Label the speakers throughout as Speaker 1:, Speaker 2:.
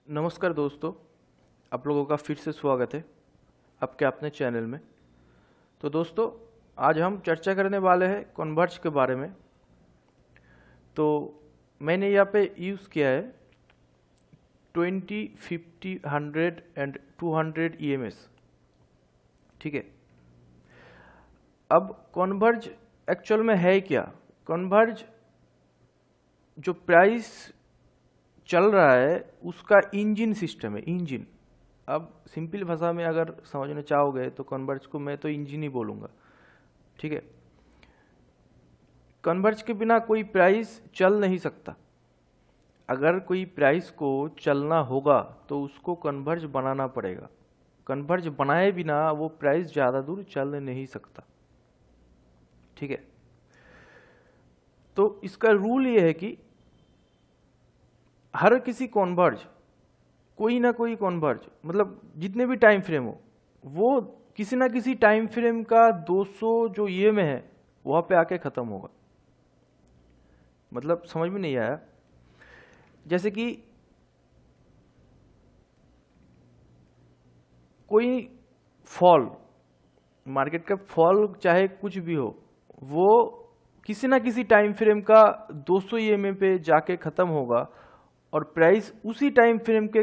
Speaker 1: नमस्कार दोस्तों, आप लोगों का फिर से स्वागत है आपके अपने चैनल में। तो दोस्तों, आज हम चर्चा करने वाले हैं कन्वर्ज के बारे में। तो मैंने यहाँ पे यूज़ किया है 20, 50, 100 एंड 200 EMS। ठीक है, अब कन्वर्ज एक्चुअल में है क्या? कन्वर्ज जो प्राइस चल रहा है उसका इंजन सिस्टम है। इंजन, अब सिंपल भाषा में अगर समझना चाहोगे तो कन्वर्ज को मैं तो इंजन ही बोलूँगा। ठीक है, कन्वर्ज के बिना कोई प्राइस चल नहीं सकता। अगर कोई प्राइस को चलना होगा तो उसको कन्वर्ज बनाना पड़ेगा। कन्वर्ज बनाए बिना वो प्राइस ज़्यादा दूर चल नहीं सकता। ठीक है, तो इसका रूल ये है कि हर किसी कन्वर्ज, कोई ना कोई कन्वर्ज, मतलब जितने भी टाइम फ्रेम हो, वो किसी ना किसी टाइम फ्रेम का 200 जो ये में है वहाँ पे आके ख़त्म होगा। मतलब समझ में नहीं आया? जैसे कि कोई फॉल, मार्केट का फॉल चाहे कुछ भी हो, वो किसी ना किसी टाइम फ्रेम का 200 EMA पे जाके ख़त्म होगा और प्राइस उसी टाइम फ्रेम के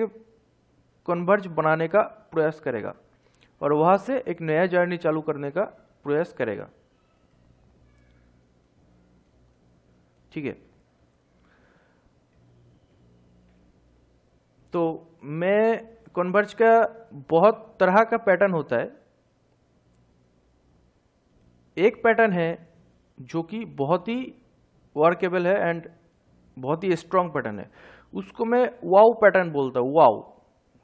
Speaker 1: कन्वर्ज बनाने का प्रयास करेगा और वहां से एक नया जर्नी चालू करने का प्रयास करेगा। ठीक है, तो मैं कन्वर्ज का बहुत तरह का पैटर्न होता है। एक पैटर्न है जो कि बहुत ही वर्केबल है एंड बहुत ही स्ट्रॉन्ग पैटर्न है, उसको मैं वाव पैटर्न बोलता हूँ। वाव,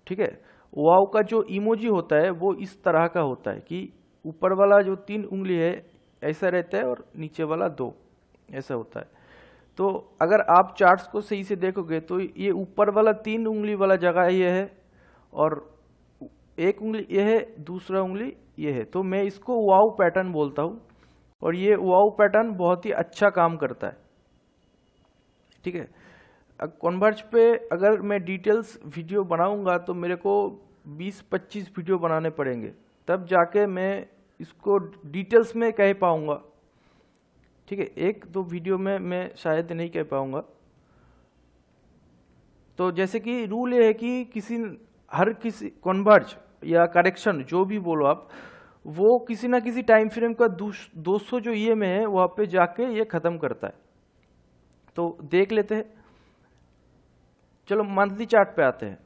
Speaker 1: ठीक है, वाव का जो इमोजी होता है वो इस तरह का होता है कि ऊपर वाला जो 3 उंगली है ऐसा रहता है और नीचे वाला 2 ऐसा होता है। तो अगर आप चार्ट्स को सही से देखोगे तो ये ऊपर वाला 3 उंगली वाला जगह ये है और एक उंगली ये है, दूसरा उंगली ये है। तो मैं इसको वाव पैटर्न बोलता हूँ और ये वाव पैटर्न बहुत ही अच्छा काम करता है। ठीक है, कन्वर्ज पे अगर मैं डिटेल्स वीडियो बनाऊंगा तो मेरे को 20-25 वीडियो बनाने पड़ेंगे, तब जाके मैं इसको डिटेल्स में कह पाऊंगा। ठीक है, 1-2 वीडियो में मैं शायद नहीं कह पाऊंगा। तो जैसे कि रूल ये है कि हर किसी कन्वर्ज या करेक्शन जो भी बोलो आप, वो किसी ना किसी टाइम फ्रेम का 200 जो ये में है वहाँ पे जाके ये ख़त्म करता है। तो देख लेते हैं, चलो मंथली चार्ट पे आते हैं।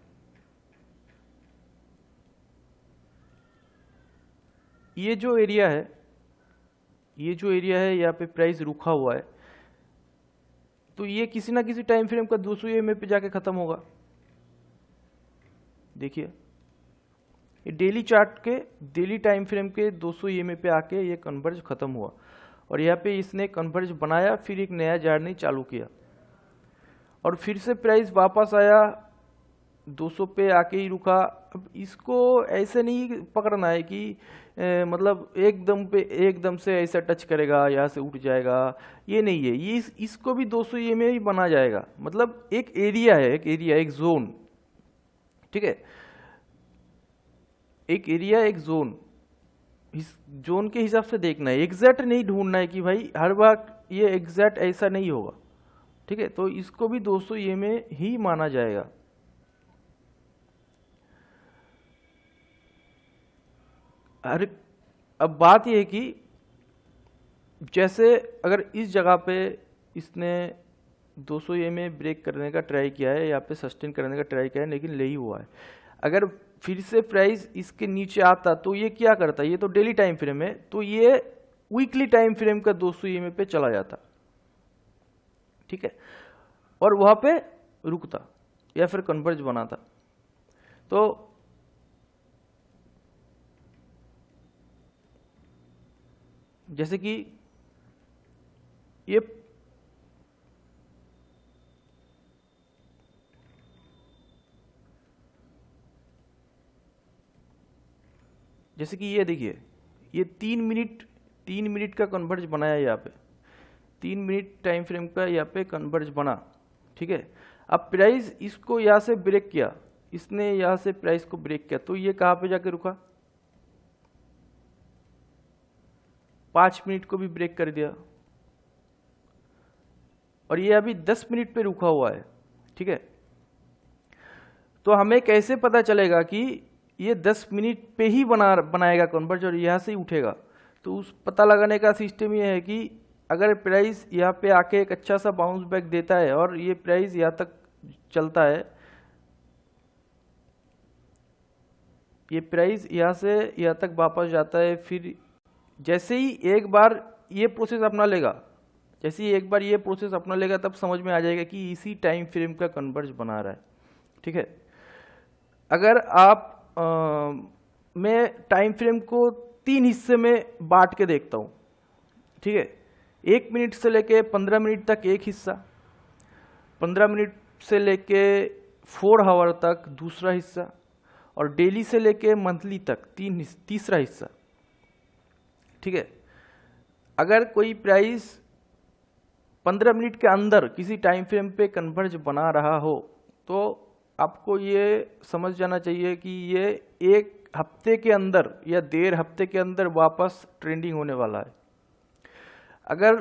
Speaker 1: ये जो एरिया है यहाँ पे प्राइस रुका हुआ है, तो ये किसी ना किसी टाइम फ्रेम का 200 EMA पे जाके खत्म होगा। देखिए, ये डेली चार्ट के डेली टाइम फ्रेम के 200 EMA पे आके ये कन्वर्ज खत्म हुआ और यहाँ पे इसने कन्वर्ज बनाया, फिर एक नया जर्नी चालू किया और फिर से प्राइस वापस आया 200 पे आके ही रुका। अब इसको ऐसे नहीं पकड़ना है कि मतलब एकदम से ऐसा टच करेगा, यहाँ से उठ जाएगा, ये नहीं है। ये इसको भी 200 EMA ही बना जाएगा। मतलब एक एरिया है, एक जोन। ठीक है, एक एरिया, एक जोन, इस जोन के हिसाब से देखना है। एग्जैक्ट नहीं ढूंढना है कि भाई हर बार ये एग्जैक्ट ऐसा नहीं होगा। ठीक है, तो इसको भी 200 EMA ही माना जाएगा। अब बात यह है कि जैसे अगर इस जगह पे इसने 200 EMA ब्रेक करने का ट्राई किया है, यहाँ पे सस्टेन करने का ट्राई किया है, लेकिन नहीं हुआ है। अगर फिर से प्राइस इसके नीचे आता तो ये क्या करता? ये तो डेली टाइम फ्रेम है, तो ये वीकली टाइम फ्रेम का 200 EMA पे चला जाता। ठीक है, और वहां पे रुकता या फिर कन्वर्ज बनाता। तो जैसे कि ये ये देखिए, ये 3 मिनट का कन्वर्ज बनाया यहाँ पे, 3 मिनट टाइम फ्रेम का यहाँ पे कन्वर्ज बना। ठीक है, अब प्राइस इसको यहाँ से ब्रेक किया, इसने यहाँ से प्राइस को ब्रेक किया तो ये कहाँ पे जाके रुका, 5 मिनट को भी ब्रेक कर दिया और ये अभी 10 मिनट पे रुका हुआ है। ठीक है, तो हमें कैसे पता चलेगा कि ये 10 मिनट पे ही बनाएगा कन्वर्ज और यहाँ से ही उठेगा? तो उस पता लगाने का सिस्टम ये है कि अगर प्राइस यहाँ पे आके एक अच्छा सा बाउंस बैक देता है और ये प्राइस यहाँ तक चलता है, ये प्राइस यहाँ से यहाँ तक वापस जाता है, फिर जैसे ही एक बार ये प्रोसेस अपना लेगा, जैसे ही एक बार ये प्रोसेस अपना लेगा तब समझ में आ जाएगा कि इसी टाइम फ्रेम का कन्वर्ज बना रहा है। ठीक है, अगर आप मैं टाइम फ्रेम को 3 हिस्से में बांट के देखता हूँ। ठीक है, 1 मिनट से लेके 15 मिनट तक एक हिस्सा, 15 मिनट से लेके 4 आवर तक दूसरा हिस्सा और डेली से लेके मंथली तक तीसरा हिस्सा। ठीक है, अगर कोई प्राइस 15 मिनट के अंदर किसी टाइम फ्रेम पे कन्वर्ज बना रहा हो तो आपको ये समझ जाना चाहिए कि ये 1 हफ्ते के अंदर या 1.5 हफ्ते के अंदर वापस ट्रेंडिंग होने वाला है। अगर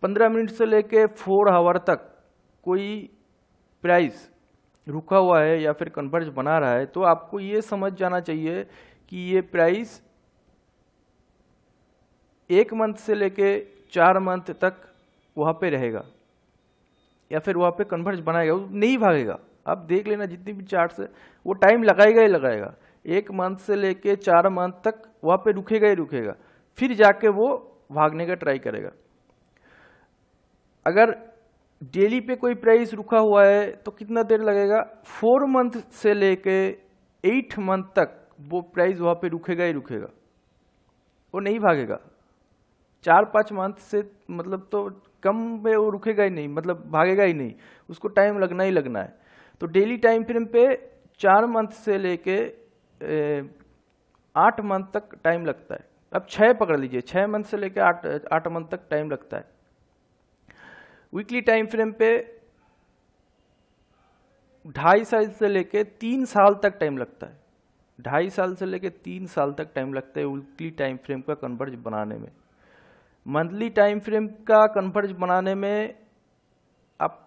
Speaker 1: 15 मिनट से लेके 4 आवर तक कोई प्राइस रुका हुआ है या फिर कन्वर्ज बना रहा है तो आपको ये समझ जाना चाहिए कि ये प्राइस 1 मंथ से लेके 4 मंथ तक वहाँ पे रहेगा या फिर वहाँ पे कन्वर्ज बनाएगा, वो नहीं भागेगा। आप देख लेना जितनी भी चार्ट्स है वो टाइम लगाएगा ही लगाएगा, 1 मंथ से लेके 4 मंथ तक वहाँ पे रुकेगा ही रुकेगा, फिर जाके वो भागने का ट्राई करेगा। अगर डेली पे कोई प्राइस रुका हुआ है तो कितना देर लगेगा, 4 मंथ से लेके 8 मंथ तक वो प्राइस वहाँ पे रुकेगा ही रुकेगा, वो नहीं भागेगा। 4-5 मंथ से मतलब तो कम में वो रुकेगा ही नहीं, मतलब भागेगा ही नहीं, उसको टाइम लगना ही लगना है। तो डेली टाइम फ्रेम पे 4 मंथ से लेके 8 मंथ तक टाइम लगता है। अब 6 पकड़ लीजिए, 6 मंथ से लेके 8 मंथ तक टाइम लगता है। वीकली टाइम फ्रेम पे 2.5 साल से लेके 3 साल तक टाइम लगता है, 2.5 साल से लेके 3 साल तक टाइम लगता है वीकली टाइम फ्रेम का कन्वर्ज बनाने में। मंथली टाइम फ्रेम का कन्वर्ज बनाने में आप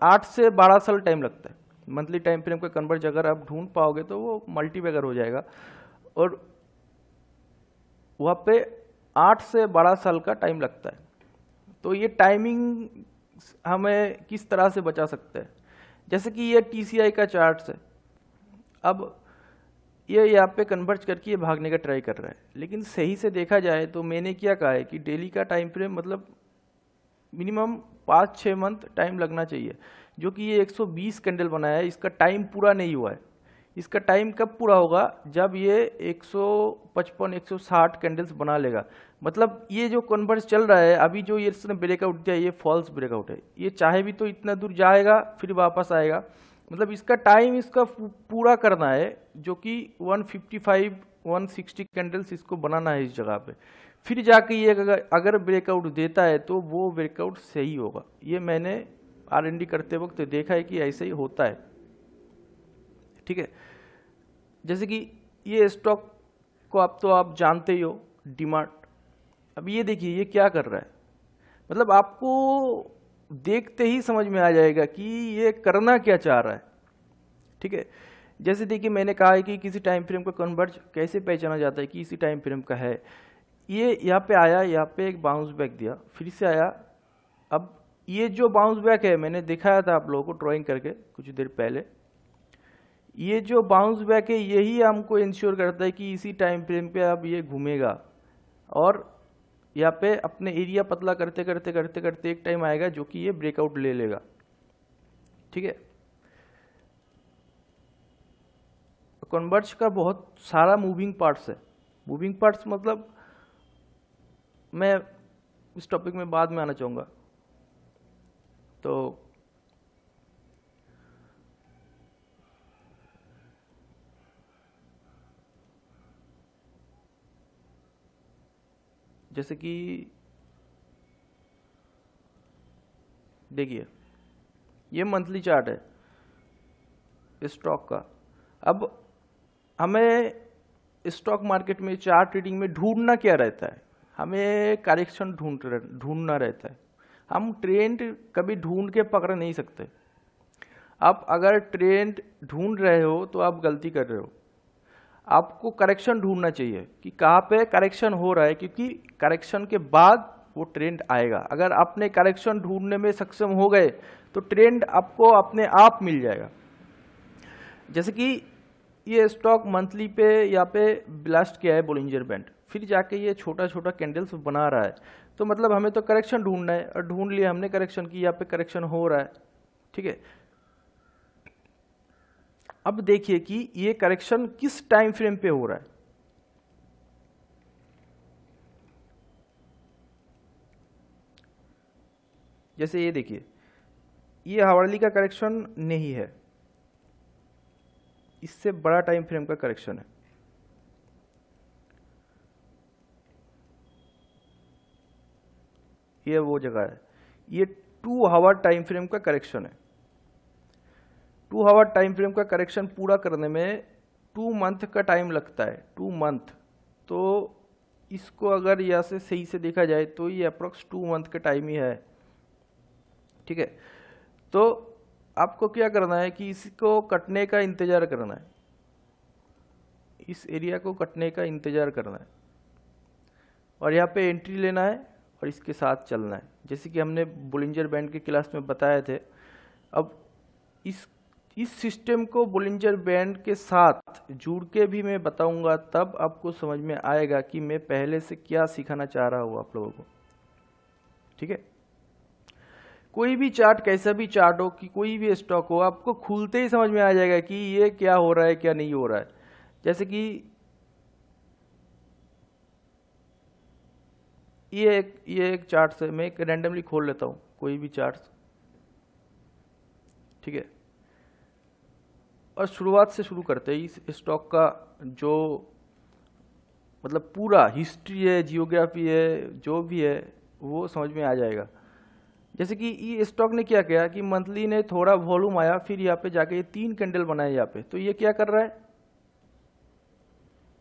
Speaker 1: 8 से 12 साल टाइम लगता है। मंथली टाइम फ्रेम का कन्वर्ज अगर आप ढूंढ पाओगे तो वो मल्टीबैगर हो जाएगा और वहाँ पे 8 से 12 साल का टाइम लगता है। तो ये टाइमिंग हमें किस तरह से बचा सकता है, जैसे कि ये TCI का चार्ट्स है, अब ये यहाँ पे कन्वर्ज करके ये भागने का ट्राई कर रहा है, लेकिन सही से देखा जाए तो मैंने क्या कहा है कि डेली का टाइम फ्रेम मतलब मिनिमम 5-6 मंथ टाइम लगना चाहिए, जो कि ये 120 कैंडल बनाया है, इसका टाइम पूरा नहीं हुआ है। इसका टाइम कब पूरा होगा, जब ये 155-160 कैंडल्स बना लेगा। मतलब ये जो कन्वर्ज चल रहा है अभी, जो ये इसने ब्रेकआउट दिया, ये फॉल्स ब्रेकआउट है, ये चाहे भी तो इतना दूर जाएगा फिर वापस आएगा। मतलब इसका टाइम इसका पूरा करना है, जो कि 155-160 कैंडल्स इसको बनाना है इस जगह पे, फिर जाके ये अगर ब्रेकआउट देता है तो वो ब्रेकआउट सही होगा। ये मैंने R&D करते वक्त देखा है कि ऐसे ही होता है। ठीक है, जैसे कि ये स्टॉक को आप जानते ही हो, डीमार्ट। अब ये देखिए ये क्या कर रहा है, मतलब आपको देखते ही समझ में आ जाएगा कि ये करना क्या चाह रहा है। ठीक है, जैसे देखिए मैंने कहा है कि किसी टाइम फ्रेम का कन्वर्ज कैसे पहचाना जाता है कि इसी टाइम फ्रेम का है। ये यहाँ पे आया, यहाँ पे एक बाउंस बैक दिया, फिर से आया। अब ये जो बाउंस बैक है मैंने दिखाया था आप लोगों को ड्राइंग करके कुछ देर पहले, ये जो बाउंस बैक है यही हमको इंश्योर करता है कि इसी टाइम फ्रेम पे अब ये घूमेगा और यहाँ पे अपने एरिया पतला करते करते करते करते एक टाइम आएगा जो कि ये ब्रेकआउट ले लेगा। ठीक है, कन्वर्ज का बहुत सारा मूविंग पार्ट्स है। मूविंग पार्ट्स मतलब मैं इस टॉपिक में बाद में आना चाहूँगा। तो जैसे कि देखिए ये मंथली चार्ट है स्टॉक का। अब हमें स्टॉक मार्केट में चार्ट रीडिंग में ढूंढना क्या रहता है, हमें करेक्शन ढूंढना रहता है। हम ट्रेंड कभी ढूंढ के पकड़ नहीं सकते। आप अगर ट्रेंड ढूंढ रहे हो तो आप गलती कर रहे हो। आपको करेक्शन ढूंढना चाहिए कि कहाँ पे करेक्शन हो रहा है, क्योंकि करेक्शन के बाद वो ट्रेंड आएगा। अगर आपने करेक्शन ढूंढने में सक्षम हो गए तो ट्रेंड आपको अपने आप मिल जाएगा। जैसे कि ये स्टॉक मंथली पे यहाँ पे ब्लास्ट किया है बोलिंजर बैंड, फिर जाके ये छोटा छोटा कैंडल्स बना रहा है, तो मतलब हमें तो करेक्शन ढूंढना है, और ढूंढ लिया हमने करेक्शन की, यहाँ पे करेक्शन हो रहा है, ठीक है। अब देखिए कि ये करेक्शन किस टाइम फ्रेम पे हो रहा है। जैसे ये देखिए, ये हावर्ली का करेक्शन नहीं है, इससे बड़ा टाइम फ्रेम का करेक्शन है। ये वो जगह है, ये 2 आवर टाइम फ्रेम का करेक्शन है। 2 आवर टाइम फ्रेम का करेक्शन पूरा करने में 2 मंथ का टाइम लगता है, 2 मंथ। तो इसको अगर यहाँ से सही से देखा जाए तो ये अप्रोक्स 2 मंथ का टाइम ही है, ठीक है। तो आपको क्या करना है कि इसको कटने का इंतजार करना है, इस एरिया को कटने का इंतजार करना है, और यहाँ पे एंट्री लेना है और इसके साथ चलना है, जैसे कि हमने बोलिंजर बैंड के क्लास में बताए थे। अब इस सिस्टम को बोलिंजर बैंड के साथ जुड़ के भी मैं बताऊंगा, तब आपको समझ में आएगा कि मैं पहले से क्या सिखाना चाह रहा हूँ आप लोगों को, ठीक है। कोई भी चार्ट, कैसा भी चार्ट हो, कि कोई भी स्टॉक हो, आपको खुलते ही समझ में आ जाएगा कि ये क्या हो रहा है क्या नहीं हो रहा है। जैसे कि ये एक चार्ट से मैं एक रैंडमली खोल लेता हूँ कोई भी चार्ट, ठीक है। और शुरुआत से शुरू करते हैं। इस स्टॉक का जो मतलब पूरा हिस्ट्री है, जियोग्राफी है, जो भी है वो समझ में आ जाएगा। जैसे कि ये स्टॉक ने क्या किया कि मंथली ने थोड़ा वॉल्यूम आया, फिर यहाँ पे जाके ये 3 कैंडल बनाए यहाँ पे। तो ये क्या कर रहा है,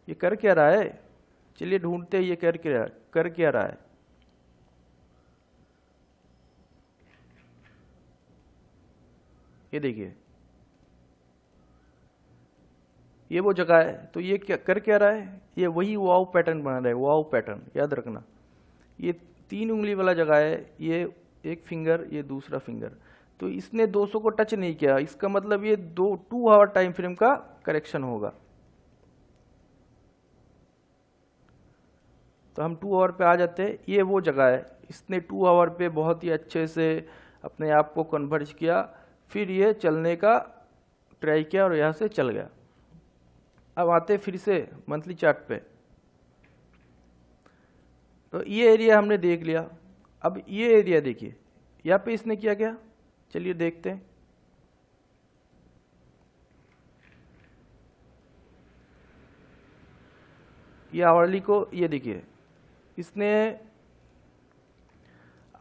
Speaker 1: ये कर क्या रहा है, चलिए ढूंढते हैं ये कर क्या रहा है। ये देखिए, ये वो जगह है। तो ये क्या रहा है, ये वही वाव पैटर्न बना रहा है, वाव पैटर्न याद रखना। ये 3 उंगली वाला जगह है, ये एक फिंगर, ये दूसरा फिंगर। तो इसने 200 को टच नहीं किया, इसका मतलब ये 2 आवर टाइम फ्रेम का करेक्शन होगा। तो हम 2 आवर पे आ जाते हैं। ये वो जगह है, इसने 2 आवर पे बहुत ही अच्छे से अपने आप को कन्वर्ज किया, फिर ये चलने का ट्राई किया और यहाँ से चल गया। अब आते फिर से मंथली चार्ट पे। तो ये एरिया हमने देख लिया। अब ये एरिया देखिए, यहाँ पे इसने क्या किया, चलिए देखते हैं। ये आवरली को, ये देखिए, इसने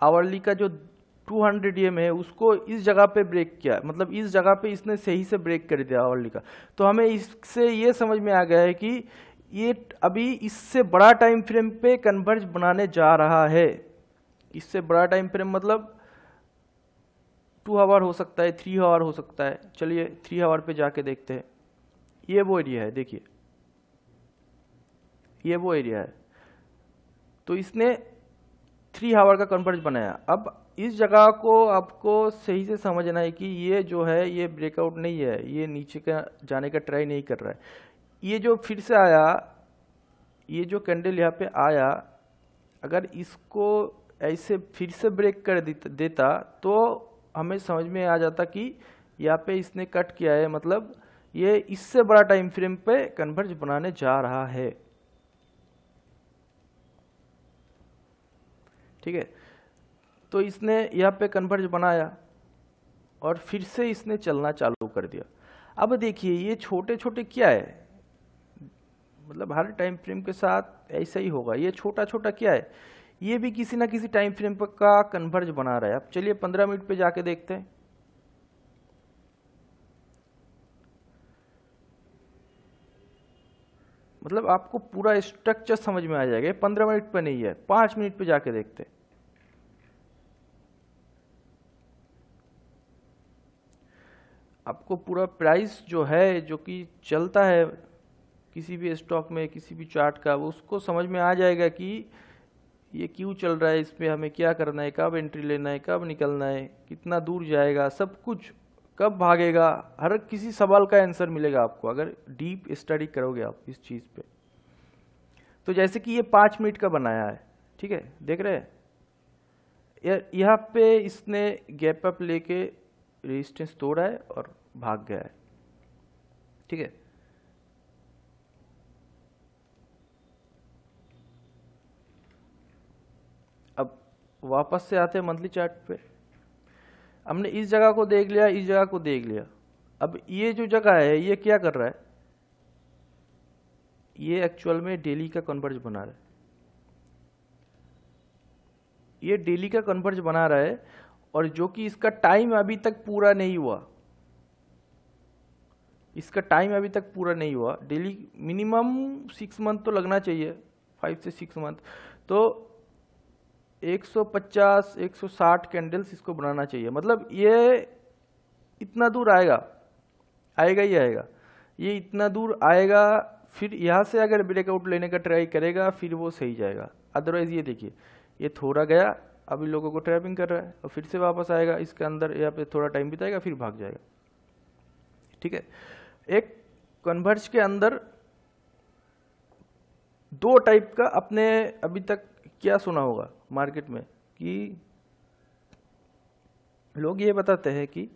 Speaker 1: आवरली का जो 200 EM है उसको इस जगह पे ब्रेक किया, मतलब इस जगह पे इसने सही से ब्रेक कर दिया आवरली का। तो हमें इससे ये समझ में आ गया है कि ये अभी इससे बड़ा टाइम फ्रेम पे कन्वर्ज बनाने जा रहा है। इससे बड़ा टाइम फ्रेम मतलब 2 आवर हो सकता है, 3 आवर हो सकता है। चलिए 3 आवर पे जाके देखते हैं। ये वो एरिया है, देखिए ये वो एरिया है। तो इसने 3 आवर का कन्वर्ज बनाया। अब इस जगह को आपको सही से समझना है कि ये जो है ये ब्रेकआउट नहीं है, ये नीचे का जाने का ट्राई नहीं कर रहा है। ये जो फिर से आया, ये जो कैंडल यहाँ पे आया, अगर इसको ऐसे फिर से ब्रेक कर देता तो हमें समझ में आ जाता कि यहाँ पे इसने कट किया है, मतलब ये इससे बड़ा टाइम फ्रेम पे कन्वर्ज बनाने जा रहा है, ठीक है। तो इसने यहाँ पे कन्वर्ज बनाया और फिर से इसने चलना चालू कर दिया। अब देखिए ये छोटे छोटे क्या है, मतलब हर टाइम फ्रेम के साथ ऐसा ही होगा। ये छोटा छोटा क्या है, ये भी किसी ना किसी टाइम फ्रेम का कन्वर्ज बना रहा है। अब चलिए 15 मिनट पे जाके देखते हैं। मतलब आपको पूरा स्ट्रक्चर समझ में आ जाएगा। 15 मिनट पे नहीं है, 5 मिनट पे जाके देखते। आपको पूरा प्राइस जो है, जो कि चलता है किसी भी स्टॉक में, किसी भी चार्ट का, वो उसको समझ में आ जाएगा कि ये क्यों चल रहा है, इसमें हमें क्या करना है, कब एंट्री लेना है, कब निकलना है, कितना दूर जाएगा, सब कुछ, कब भागेगा, हर किसी सवाल का आंसर मिलेगा आपको अगर डीप स्टडी करोगे आप इस चीज़ पे। तो जैसे कि ये 5 मिनट का बनाया है, ठीक है, देख रहे हैं, यहाँ पे इसने गैप अप लेके रेजिस्टेंस तोड़ा है और भाग गया है, ठीक है। अब वापस से आते हैं मंथली चार्ट पे। हमने इस जगह को देख लिया, इस जगह को देख लिया। अब ये जो जगह है ये क्या कर रहा है, ये एक्चुअल में डेली का कन्वर्ज बना रहा है, ये डेली का कन्वर्ज बना रहा है, और जो कि इसका टाइम अभी तक पूरा नहीं हुआ, इसका टाइम अभी तक पूरा नहीं हुआ। डेली मिनिमम 6 मंथ तो लगना चाहिए, 5 से 6 मंथ। तो 150 160 कैंडल्स इसको बनाना चाहिए। मतलब ये इतना दूर आएगा, आएगा ही आएगा, ये इतना दूर आएगा, फिर यहाँ से अगर ब्रेकआउट लेने का ट्राई करेगा फिर वो सही जाएगा। अदरवाइज ये देखिए, ये थोड़ा गया, अभी लोगों को ट्रैपिंग कर रहा है, और फिर से वापस आएगा इसके अंदर, यहाँ पे थोड़ा टाइम बिताएगा, फिर भाग जाएगा, ठीक है। एक कन्वर्ज के अंदर 2 टाइप का, अपने अभी तक क्या सुना होगा मार्केट में कि लोग ये बताते हैं कि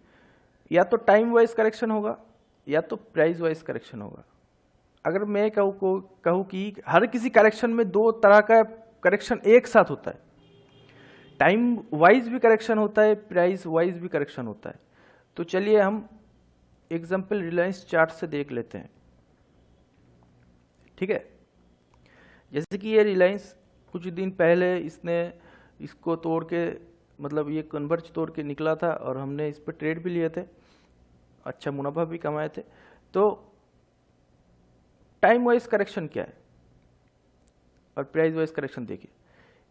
Speaker 1: या तो टाइम वाइज करेक्शन होगा या तो प्राइस वाइज करेक्शन होगा। अगर मैं कहूँ कि हर किसी करेक्शन में 2 तरह का करेक्शन एक साथ होता है, टाइम वाइज भी करेक्शन होता है, प्राइस वाइज भी करेक्शन होता है। तो चलिए हम एग्जाम्पल रिलायंस चार्ट से देख लेते हैं, ठीक है। जैसे कि ये रिलायंस कुछ दिन पहले इसने इसको तोड़ के, मतलब ये कन्वर्ज तोड़ के निकला था, और हमने इस पर ट्रेड भी लिए थे, अच्छा मुनाफा भी कमाए थे। तो टाइम वाइज करेक्शन क्या है और प्राइस वाइज करेक्शन देखिए।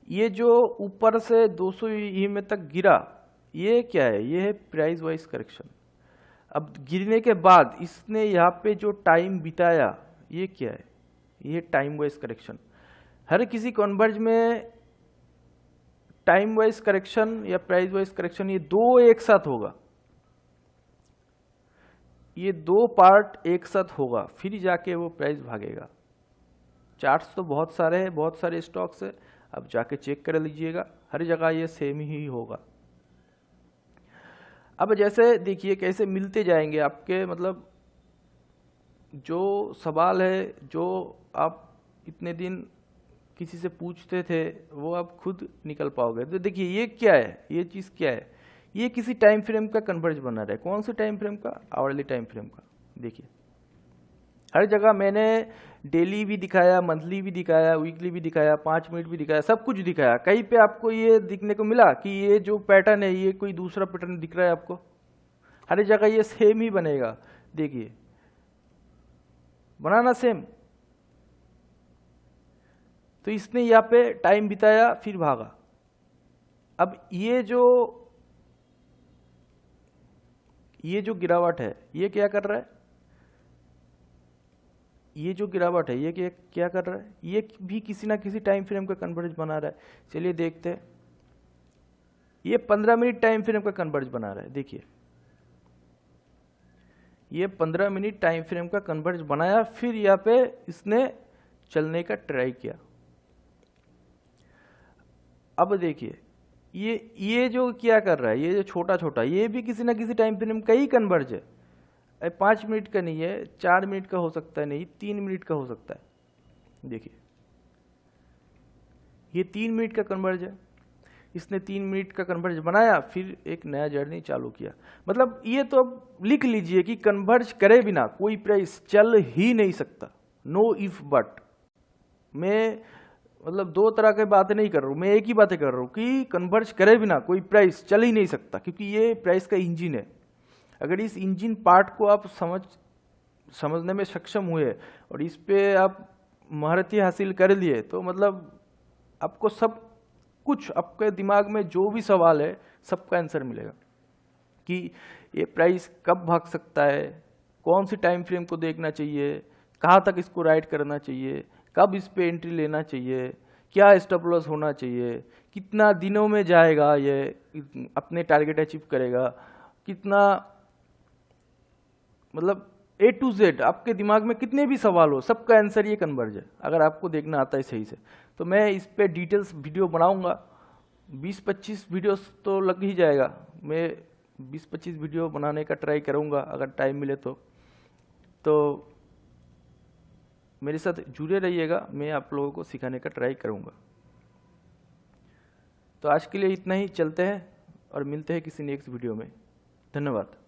Speaker 1: ये जो ऊपर से 200 EMA तक गिरा, ये क्या है, ये है प्राइस वाइज करेक्शन। अब गिरने के बाद इसने यहाँ पे जो टाइम बिताया, ये क्या है, ये टाइम वाइज करेक्शन। हर किसी कन्वर्ज में टाइम वाइज करेक्शन या प्राइस वाइज करेक्शन, ये 2 एक साथ होगा, ये 2 पार्ट एक साथ होगा, फिर जाके वो प्राइस भागेगा। चार्ट्स तो बहुत सारे हैं, बहुत सारे स्टॉक्स है, अब जाके चेक कर लीजिएगा, हर जगह ये सेम ही होगा। अब जैसे देखिए कैसे मिलते जाएंगे आपके, मतलब जो सवाल है जो आप इतने दिन किसी से पूछते थे वो आप खुद निकल पाओगे। तो देखिए ये क्या है, ये चीज़ क्या है, ये किसी टाइम फ्रेम का कन्वर्ज बना रहा है। कौन से टाइम फ्रेम का, आवरली टाइम फ्रेम का। देखिए हर जगह मैंने डेली भी दिखाया, मंथली भी दिखाया, वीकली भी दिखाया, 5 मिनट भी दिखाया, सब कुछ दिखाया। कहीं पे आपको ये दिखने को मिला कि ये जो पैटर्न है ये कोई दूसरा पैटर्न दिख रहा है आपको? हर जगह ये सेम ही बनेगा। देखिए बनाना सेम। तो इसने यहाँ पे टाइम बिताया फिर भागा। अब ये जो गिरावट है ये क्या कर रहा है, ये जो गिरावट है ये क्या कर रहा है, ये भी किसी ना किसी टाइम फ्रेम का कन्वर्ज बना रहा है। चलिए देखते हैं, ये 15 मिनट टाइम फ्रेम का कन्वर्ज बना रहा है। देखिए ये 15 मिनट टाइम फ्रेम का कन्वर्ज बनाया, फिर यहाँ पे इसने चलने का ट्राई किया। अब देखिए ये जो क्या कर रहा है, ये जो छोटा छोटा, ये भी किसी ना किसी टाइम फ्रेम का ही कन्वर्ज है। 5 मिनट का नहीं है, 4 मिनट का हो सकता है, नहीं 3 मिनट का हो सकता है। देखिए ये 3 मिनट का कन्वर्ज है, इसने 3 मिनट का कन्वर्ज बनाया, फिर एक नया जर्नी चालू किया। मतलब ये तो अब लिख लीजिए कि कन्वर्ज करे बिना कोई प्राइस चल ही नहीं सकता। Know if but. मैं मतलब 2 तरह की बातें नहीं कर रहा हूँ, मैं एक ही बातें कर रहा हूँ कि कन्वर्ज करे बिना कोई प्राइस चल ही नहीं सकता, क्योंकि ये प्राइस का इंजन है। अगर इस इंजन पार्ट को आप समझने में सक्षम हुए और इस पे आप महारथी हासिल कर लिए तो मतलब आपको सब कुछ, आपके दिमाग में जो भी सवाल है सबका आंसर मिलेगा कि ये प्राइस कब भाग सकता है, कौन सी टाइम फ्रेम को देखना चाहिए, कहाँ तक इसको राइट करना चाहिए, कब इस पे एंट्री लेना चाहिए, क्या स्टॉप लॉस होना चाहिए, कितना दिनों में जाएगा ये अपने टारगेट अचीव करेगा, कितना, मतलब A to Z आपके दिमाग में कितने भी सवाल हो सबका आंसर ये कन्वर्ज है, अगर आपको देखना आता है सही से। तो मैं इस पे डिटेल्स वीडियो बनाऊंगा, 20-25 वीडियोस तो लग ही जाएगा, मैं 20-25 वीडियो बनाने का ट्राई करूंगा अगर टाइम मिले तो मेरे साथ जुड़े रहिएगा, मैं आप लोगों को सिखाने का ट्राई करूंगा। तो आज के लिए इतना ही, चलते हैं और मिलते हैं किसी नेक्स्ट वीडियो में। धन्यवाद।